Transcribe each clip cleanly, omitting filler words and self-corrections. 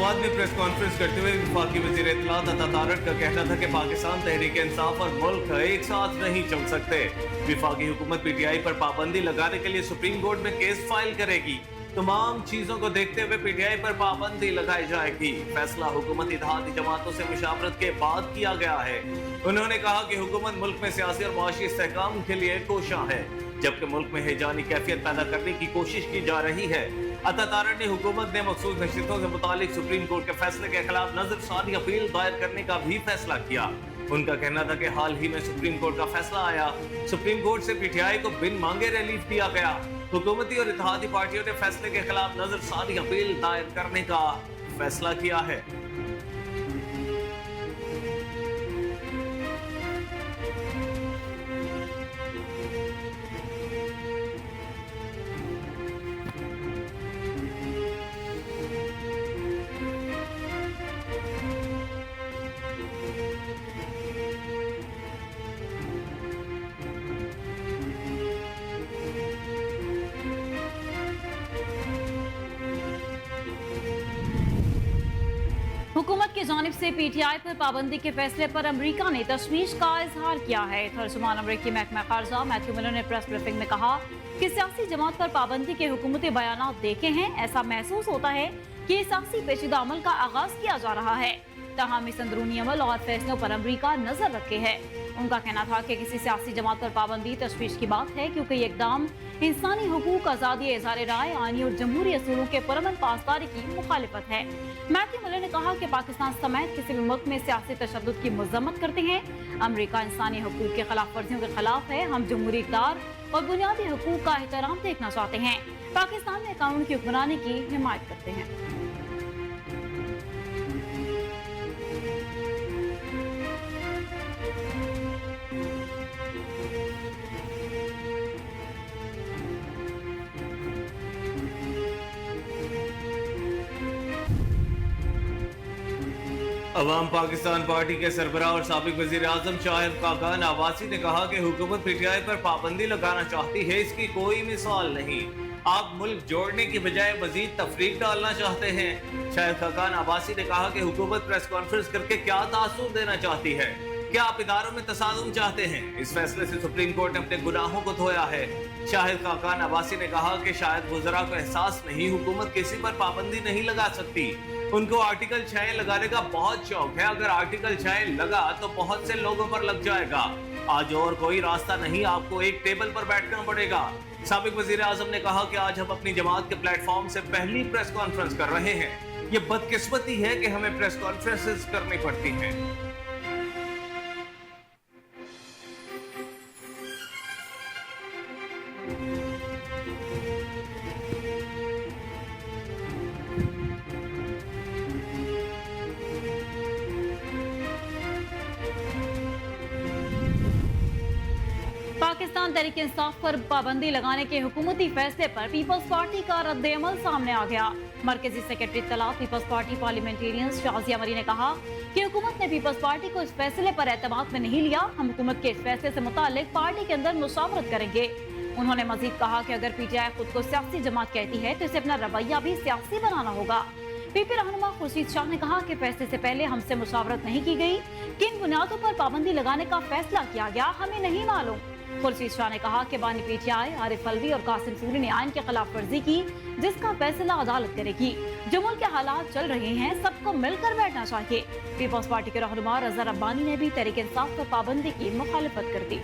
बाद में press conference करते हुए वफाकी वज़ीर इत्तलात अता तारक का कहना था कि पाकिस्तान तहरीक इंसाफ और मुल्क एक साथ नहीं चल सकते। वफाकी हुकूमत पीटीआई पर पाबंदी लगाने के लिए सुप्रीम कोर्ट में केस फाइल करेगी। तमाम चीजों को देखते हुए पीटीआई पर पाबंदी लगाई जाएगी। फैसला हुकूमत इत्तेहादी जमातों से मुशावरत के बाद किया गया है। उन्होंने कहा कि हुकूमत मुल्क में सियासी और मुआशी इस्तेहकाम के लिए कोशां है, जबकि मुल्क में हैजानी कैफियत पैदा करने की कोशिश की जा रही है। अता तारक ने हुकूमत ने मखसूस नशीतों से मुतालिक सुप्रीम कोर्ट के फैसले के खिलाफ नजरसानी अपील दायर करने का भी फैसला किया। उनका कहना था कि हाल ही में सुप्रीम कोर्ट का फैसला आया, सुप्रीम कोर्ट से पीटीआई को बिन मांगे रिलीफ दिया गया। हुकूमती और इत्तेहादी पार्टियों ने फैसले के खिलाफ नजरसानी अपील दायर करने का फैसला किया है। हुकूमत की जानिब से पीटीआई पर पाबंदी के फैसले पर अमरीका ने तशवीश का इजहार किया है। तर्जुमान अमरीकी महकमा खारजा मैथ्यू मिलर ने प्रेस ब्रीफिंग में कहा कि सियासी जमात पर पाबंदी के हुकूमती बयानात देखे हैं, ऐसा महसूस होता है कि सियासी पेचीदा अमल का आगाज किया जा रहा है। ताहम इस अंदरूनी अमल और फैसलों पर अमरीका नजर रखे है। उनका कहना था कि किसी सियासी जमात पर पाबंदी तशवीश की बात है, क्योंकि ये इकदाम इंसानी हुकूक, आज़ादी, इज़हार राय, आईनी और जमहूरी असूलों के पुरअमन पासदारी की मुखालिफत है। मैथ्यू मिलर ने कहा कि पाकिस्तान समेत किसी भी मुल्क में सियासी तशद्दुद की मज़म्मत करते हैं। अमरीका इंसानी हुकूक के खिलाफ वर्जियों के खिलाफ है। हम जमहूरी इक़्तिदार और बुनियादी हुकूक का एहतराम देखना चाहते हैं। पाकिस्तान में कानून की हुक्मरानी की हिमायत करते हैं। अवाम पाकिस्तान पार्टी के सरबराह और साबिक वजीर आजम शाहिद खाकान आवासी ने कहा कि हुकूमत पीटीआई पर पाबंदी लगाना चाहती है, इसकी कोई मिसाल नहीं। आप मुल्क जोड़ने की बजाय मजीद तफरीक डालना चाहते हैं। शाहिद खाकान आवासी ने कहा कि हुकूमत प्रेस कॉन्फ्रेंस करके क्या तासुर देना चाहती है? क्या आप इदारों में तसादुम चाहते हैं? इस फैसले से सुप्रीम कोर्ट ने अपने गुनाहों को धोया है। शाहिद खाकान आवासी ने कहा कि शायद गुजरा को एहसास नहीं, हुकूमत किसी पर पाबंदी नहीं लगा सकती। उनको आर्टिकल 6 लगाने का बहुत शौक है। अगर आर्टिकल 6 लगा तो बहुत से लोगों पर लग जाएगा। आज और कोई रास्ता नहीं, आपको एक टेबल पर बैठना पड़ेगा। साबिक वजीर आजम ने कहा कि आज हम अपनी जमात के प्लेटफॉर्म से पहली प्रेस कॉन्फ्रेंस कर रहे हैं। ये बदकिस्मती है कि हमें प्रेस कॉन्फ्रेंसेस करनी पड़ती हैं। पाकिस्तान तहरीक इंसाफ पर पाबंदी लगाने के हुकूमती फैसले पर पीपल्स पार्टी का रद्द-ए-अमल सामने आ गया। मरकजी सेक्रेटरी इत्तलात Peoples Party parliamentarians Shazia Marri ने कहा कि हुकूमत ने पीपल्स पार्टी को इस फैसले पर एतमाद में नहीं लिया। हम हुकूमत के इस फैसले से मुतालिक पार्टी के अंदर मुशावरत करेंगे। उन्होंने मजीद कहा कि अगर पीटीआई खुद को सियासी जमात कहती है तो इसे अपना रवैया भी सियासी बनाना होगा। पीपी रहनुमा खुर्शीद शाह ने कहा कि फैसले से पहले हमसे मुशावरत नहीं की गई, किन बुनियादों पर पाबंदी लगाने का फैसला किया गया हमें नहीं मालूम। खुर्शीद शाह ने कहा कि बानी पीटीआई आरिफ अलवी और कासिम सूरी ने आइन के खिलाफ वर्जी की, जिसका फैसला अदालत करेगी। जो मुल्क के हालात चल रहे हैं, सबको मिलकर बैठना चाहिए। पीपल्स पार्टी के रहनुमा रजा रब्बानी ने भी तहरीक इंसाफ पर पाबंदी की मुखालिफत कर दी।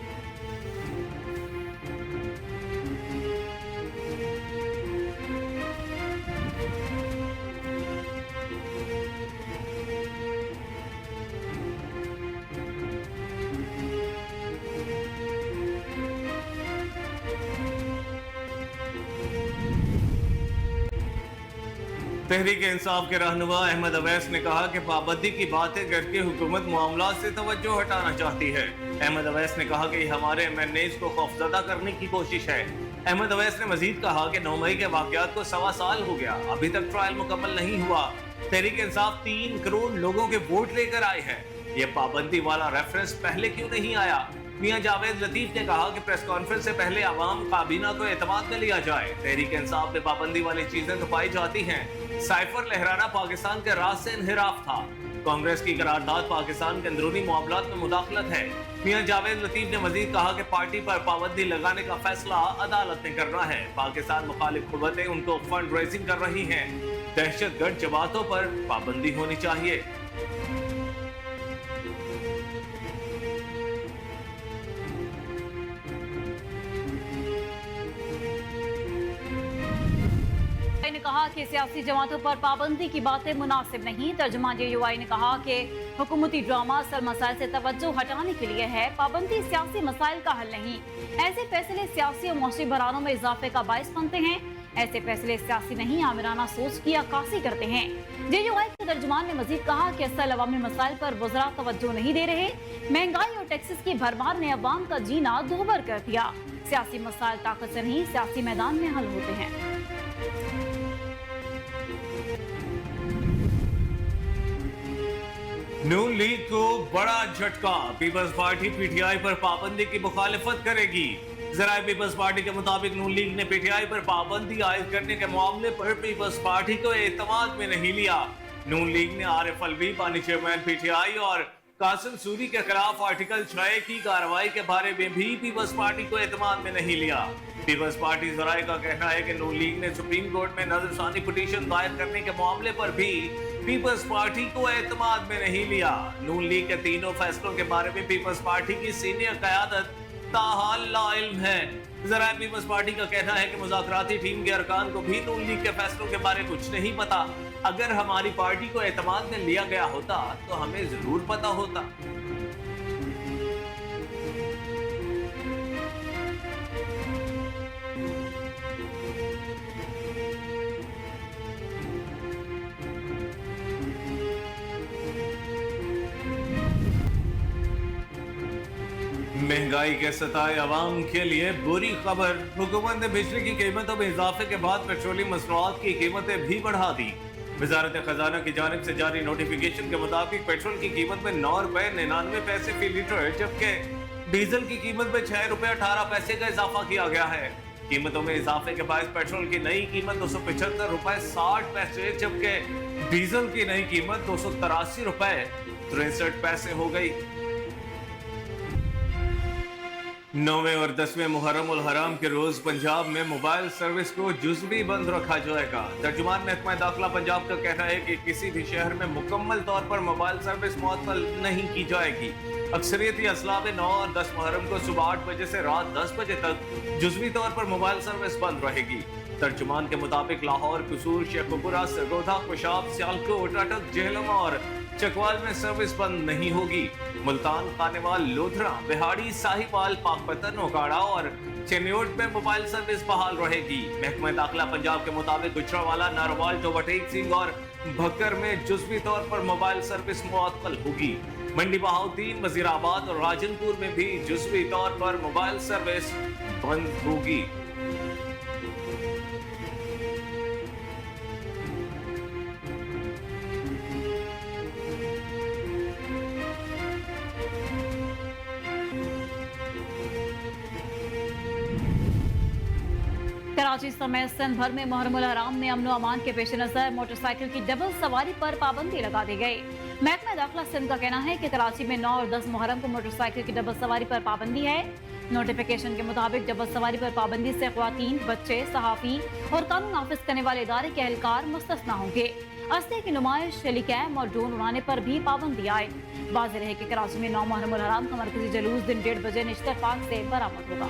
तहरीक इंसाफ के रहनुमा अहमद अवैस ने कहा कि पाबंदी की बातें करके हुकूमत मामला से तवज्जो हटाना चाहती है। अहमद अवैस ने कहा कि हमारे एमएनएस को खौफजदा करने की कोशिश है। अहमद अवैस ने मजीद कहा कि 9 मई के वाकयात को 1.25 साल हो गया, अभी तक ट्रायल मुकम्मल नहीं हुआ। तहरीक इंसाफ 3 करोड़ लोगों के वोट लेकर आए हैं। ये पाबंदी वाला रेफरेंस पहले क्यों नहीं आया? मियां जावेद लतीफ ने कहा कि प्रेस कॉन्फ्रेंस से पहले अवाम काबीना को एतमाद में लिया जाए। तहरीक इंसाफ में पाबंदी वाली चीजें तो पाई जाती हैं। साइफर लहराना पाकिस्तान के राज से इनहिराफ था। कांग्रेस की करारदाद पाकिस्तान के अंदरूनी मामलात में मुदाखलत है। मियां जावेद लतीफ ने मजीद कहा कि पार्टी पर पाबंदी लगाने का फैसला अदालत ने करना है। पाकिस्तान मुखालिफ कुव्वतें उनको फंड रेजिंग कर रही हैं। दहशतगर्द जमातों पर पाबंदी होनी चाहिए। ने कहा कि सियासी जमातों पर पाबंदी की बातें मुनासिब नहीं। तर्जुमान JUI ने कहा कि हुकूमती ड्रामा असल मसाइल से तवज्जो हटाने के लिए है। पाबंदी सियासी मसाइल का हल नहीं। ऐसे फैसले सियासी और मौसमी बहरानों में इजाफे का बायस बनते हैं। ऐसे फैसले सियासी नहीं आमिराना सोच की अक्कासी करते हैं। JUI के तर्जुमान ने मजीद कहा कि असल अवामी मसाइल पर वज़रा तवज्जो नहीं दे रहे। महंगाई और टैक्सेस की भरमार ने अवाम का जीना दोहबर कर दिया। सियासी मसाइल ताकत से नहीं सियासी मैदान में हल होते हैं। नून लीग को बड़ा झटका। पीपल्स पार्टी PTI पर पाबंदी की मुखालिफत करेगी। जराए पीपल्स पार्टी के मुताबिक नून लीग ने PTI पर पाबंदी आयद करने के मामले पर पीपल्स पार्टी को एतमाद में नहीं लिया। नून लीग ने आरिफ अलवी पानी चेयरमैन PTI और कासिम सूरी के खिलाफ आर्टिकल 6 की कार्रवाई के बारे में भी पीपल्स पार्टी को एतमाद में नहीं लिया। पीपल्स पार्टी जराए का कहना है कि नून लीग ने सुप्रीम कोर्ट में नजरसानी पिटीशन दायर करने के मामले पर भी पीपल्स पार्टी को एतमाद में नहीं लिया। नून लीग के तीनों फैसलों के बारे में पीपल्स पार्टी की सीनियर क़यादत ताहाल लाइल्म है। जरा पीपल्स पार्टी का कहना है कि मुज़ाकराती टीम के अरकान को भी नून लीग के फैसलों के बारे कुछ नहीं पता। अगर हमारी पार्टी को एतमाद में लिया गया होता तो हमें जरूर पता होता। महंगाई के सताए अवाम के लिए बुरी खबर। हुकूमत ने बिजली की कीमतों में इजाफे के बाद पेट्रोलियम मसनूआत की कीमतें भी बढ़ा दी। वजारत खजाना की जानिब से जारी नोटिफिकेशन के मुताबिक पेट्रोल की कीमत में 9 रुपए 99 पैसे फी लीटर, जबकि डीजल की कीमत में 6 रुपए 18 पैसे का इजाफा किया गया है। कीमतों में इजाफे के बाद पेट्रोल की नई कीमत 275 रुपए 60 पैसे, जबकि डीजल की नई कीमत 283 रुपए 63 पैसे हो गई। 9वें और 10वें मुहर्रम उल हराम के रोज पंजाब में मोबाइल सर्विस को जुज़वी बंद रखा जाएगा। तर्जुमान महकमा दाखिला पंजाब का कहना है कि किसी भी शहर में मुकम्मल तौर पर मोबाइल सर्विस मुअत्तल नहीं की जाएगी। अक्सरियती अजला में 9 और 10 मुहर्रम को सुबह 8 बजे से रात 10 बजे तक जुज़वी तौर पर मोबाइल सर्विस बंद रहेगी। तर्जुमान के मुताबिक लाहौर, कसूर, शेखपुरा, सरगोधा, पेशाब, सियालकोट, अटक, जेहलम और चकवाल में सर्विस बंद नहीं होगी। मुल्तान, खानेवाल, लोधरा, बिहाड़ी, साहिवाल, पाकपतन, ओकाड़ा और चेन्योट में मोबाइल सर्विस बहाल रहेगी। महकमा दाखिला पंजाब के मुताबिक गुजरावाला, नारवाल, टोबटेक सिंह और भक्कर में जुज़वी तौर पर मोबाइल सर्विस मुअत्तल होगी। मंडी बहाउद्दीन, वजीराबाद और राजनपुर में भी जुज़वी तौर पर मोबाइल सर्विस बंद होगी। कराची समेत सिंध भर में मुहर्रम उल हराम में अमन अमान के पेश नजर मोटरसाइकिल की डबल सवारी पर पाबंदी लगा दी गई। महकमा दाखिला सिंध का कहना है कि कराची में 9 और 10 मुहर्रम को मोटरसाइकिल की डबल सवारी पर पाबंदी है। नोटिफिकेशन के मुताबिक डबल सवारी पर पाबंदी से ख्वातीन, बच्चे, सहाफी और कानून नाफिज करने वाले इदारे के एहलकार मुस्तस्ना होंगे। अस्ते की नुमाइश, हेलीकैम और ड्रोन उड़ाने पर भी पाबंदी आए। वाज़ेह है कि कराची में 9 मुहर्रम उल हराम का मरकजी जलूस दिन 1:30 बजे निश्तर पार्क से बरामद होगा।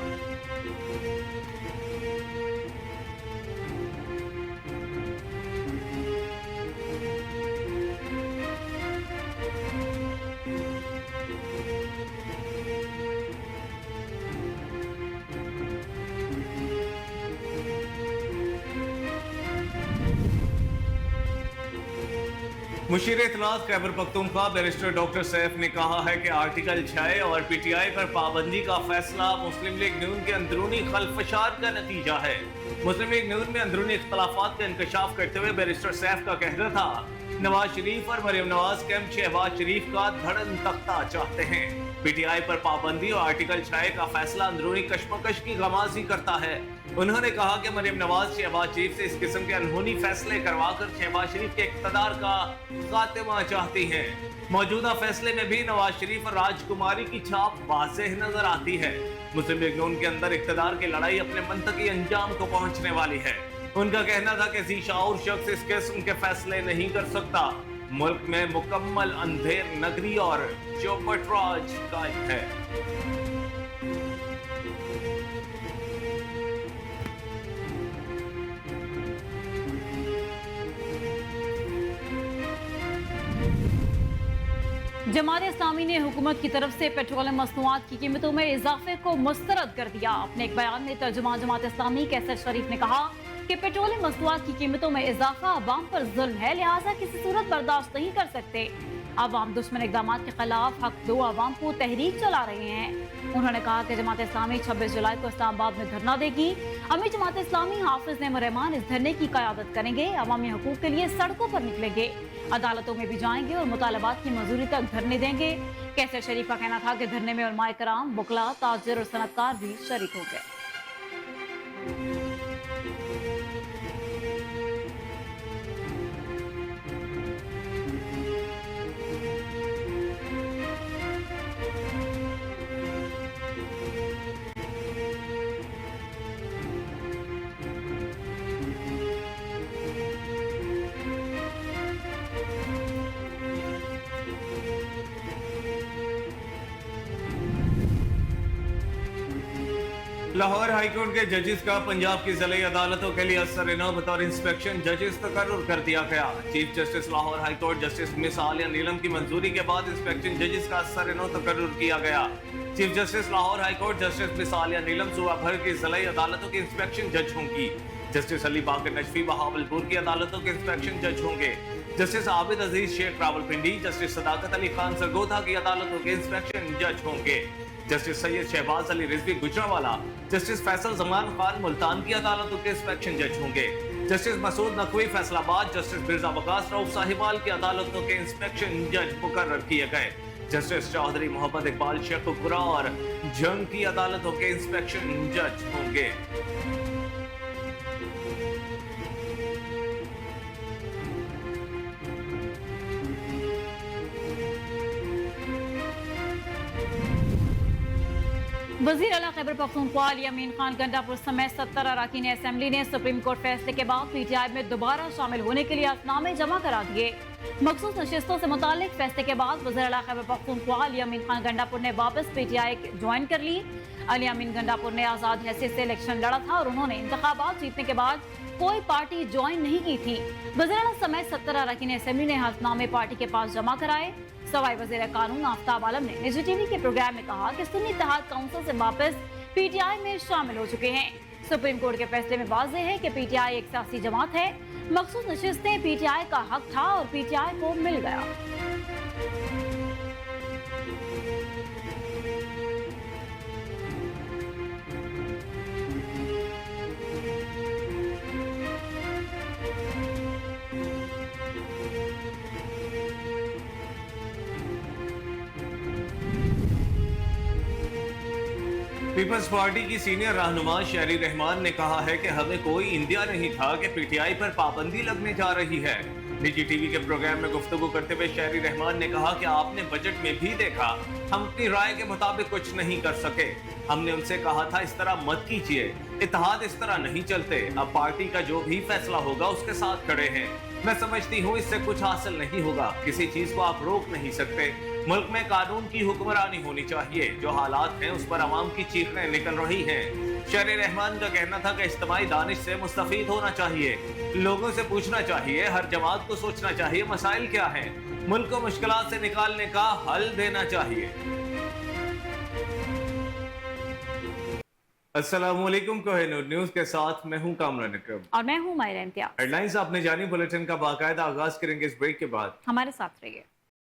मुशीर इत्तलात खैबर पख्तूनख्वा बैरिस्टर डॉक्टर सैफ ने कहा है कि आर्टिकल 6 और PTI पर पाबंदी का फैसला मुस्लिम लीग नून के अंदरूनी खलफशार का नतीजा है। मुस्लिम लीग नून में अंदरूनी इख्तलाफात का इंकशाफ करते हुए बैरिस्टर सैफ का कहना था, नवाज शरीफ और मरियम नवाज कैंप शहबाज शरीफ का धड़न तख्ता चाहते हैं। पीटीआई पर पाबंदी और आर्टिकल 6 का फैसला अंदरूनी कशमकश की गमाजी करता है। उन्होंने कहा कि मरियम नवाज शहबाज शरीफ से इस किस्म के अनहोनी फैसले करवाकर शहबाज शरीफ के इक़्तिदार का खात्मा चाहती हैं। मौजूदा फैसले में भी नवाज शरीफ और राजकुमारी की छाप वाज़ेह नजर आती है। मुस्लिम लीग नून के अंदर इक़्तिदार की लड़ाई अपने मंतकी अंजाम को पहुंचने वाली है। उनका कहना था कि ज़ी-शाऊर शख्स इस किस्म के फैसले नहीं कर सकता। मुल्क में मुकम्मल अंधेर नगरी और चौपट राज कायम है। जमात इस्लामी ने हुकूमत की तरफ से पेट्रोलियम मसनूआत की कीमतों में इजाफे को मुस्तरद कर दिया। अपने एक बयान में तर्जुमान जमात इस्लामी कैसर शरीफ ने कहा कि पेट्रोलियम मसनूआत की कीमतों में इजाफा अवाम पर जुल्म है, लिहाजा किसी सूरत बर्दाश्त नहीं कर सकते। अवाम दुश्मन इक़दामात के खिलाफ हक दो अवाम को तहरीक चला रहे हैं। उन्होंने कहा कि जमात इस्लामी 26 जुलाई को इस्लामाबाद में धरना देगी। अमीर जमात इस्लामी हाफिज नईम रहमान इस धरने की क़यादत करेंगे। अवामी हकूक़ के लिए सड़कों पर निकलेंगे, अदालतों में भी जाएंगे और मुतालबात की मंजूरी तक धरने देंगे। कैसर शरीफ का कहना था कि धरने में उलमाए कराम, बुकला, ताजिर और सनतकार भी शरीक हो गए। लाहौर हाईकोर्ट के जजेस का पंजाब की ज़िली अदालतों के लिए असर-ए-नौ बतौर इंस्पेक्शन जजेस तकर्रुर कर दिया गया। Chief justice Lahore high court justice miss Aalia Neelum की मंजूरी के बाद इंस्पेक्शन जजेस का असर-ए-नौ तकर्रुर किया गया। Chief justice Lahore high court justice miss Aalia Neelum सूबा भर की ज़िली अदालतों की इंस्पेक्शन जज होंगी। जस्टिस अली बाकर नजफी बहावलपुर की अदालतों के इंस्पेक्शन जज होंगे। जस्टिस आबिद अजीज शेख रावलपिंडी, जस्टिस सदाकत अली खान सरगोधा की अदालतों के इंस्पेक्शन जज होंगे। जस्टिस सैयद शहबाज अली रिजवी गुजरावाला, जस्टिस फैसल जमान खान मुल्तान की अदालतों के इंस्पेक्शन जज होंगे। जस्टिस मसूद नकवी फैसलाबाद, जस्टिस मिर्जा वकास रऊफ साहिबाल की अदालतों के इंस्पेक्शन जज मुकर्रर किए गए। जस्टिस चौधरी मोहम्मद इकबाल शेखपुरा और जंग की अदालतों के इंस्पेक्शन जज होंगे। वज़ीर आला खैबर पख्तूनख्वा अली अमीन खान गंडापुर समेत 70 अरकान असेंबली ने सुप्रीम कोर्ट फैसले के बाद पीटीआई में दोबारा शामिल होने के लिए अहलनामे जमा करा दिए। मखसूस नशिस्तों से मुतालिक फैसले के बाद वज़ीर आला खैबर पख्तूनख्वा अली अमीन खान गंडापुर ने वापस पीटीआई ज्वाइन कर ली। अली अमीन गंडापुर ने आज़ाद हैसियत से इलेक्शन लड़ा था और उन्होंने इंतखाबात जीतने के बाद कोई पार्टी ज्वाइन नहीं की थी। वज़ीर आला समेत 70 अरकान असेंबली ने हल्फनामे पार्टी के पास जमा कराए। सवाई वज़ीर कानून आफ्ताब आलम ने निजी टीवी के प्रोग्राम में कहा कि सुन्नी इत्तेहाद काउंसिल से वापस पीटीआई में शामिल हो चुके हैं। सुप्रीम कोर्ट के फैसले में वाज़ेह है कि पीटीआई एक सियासी जमात है। मखसूस नशिस्तें पीटीआई का हक था और पीटीआई को मिल गया। पीपल्स पार्टी की सीनियर रहनुमा शहरी रहमान ने कहा है कि हमें कोई इंदिया नहीं था कि पीटीआई पर पाबंदी लगने जा रही है। निजी टीवी के प्रोग्राम में गुफ्तगू करते हुए शहरी रहमान ने कहा कि आपने बजट में भी देखा, हम अपनी राय के मुताबिक कुछ नहीं कर सके। हमने उनसे कहा था इस तरह मत कीजिए, इत्तेहाद इस तरह नहीं चलते। अब पार्टी का जो भी फैसला होगा उसके साथ खड़े हैं। मैं समझती हूँ इससे कुछ हासिल नहीं होगा, किसी चीज को आप रोक नहीं सकते। मुल्क में कानून की हुक्मरानी होनी चाहिए। जो हालात हैं उस पर अवाम की चीखें निकल रही हैं। शहरी रहमान का कहना था कि इज्तिमाई दानिश से मुस्तफीद होना चाहिए, लोगों से पूछना चाहिए, हर जमात को सोचना चाहिए मसाइल क्या हैं, मुल्क को मुश्किलात से निकालने का हल देना चाहिए। अस्सलामुअलैकुम, कोहिनूर न्यूज के साथ मैं हूं कामरान अकरम और मैं हूं मायरा इम्तियाज। हेडलाइंस आपने जानी, बुलेटिन का बाकायदा आगाज करेंगे इस ब्रेक के बाद। हमारे साथ रहिए।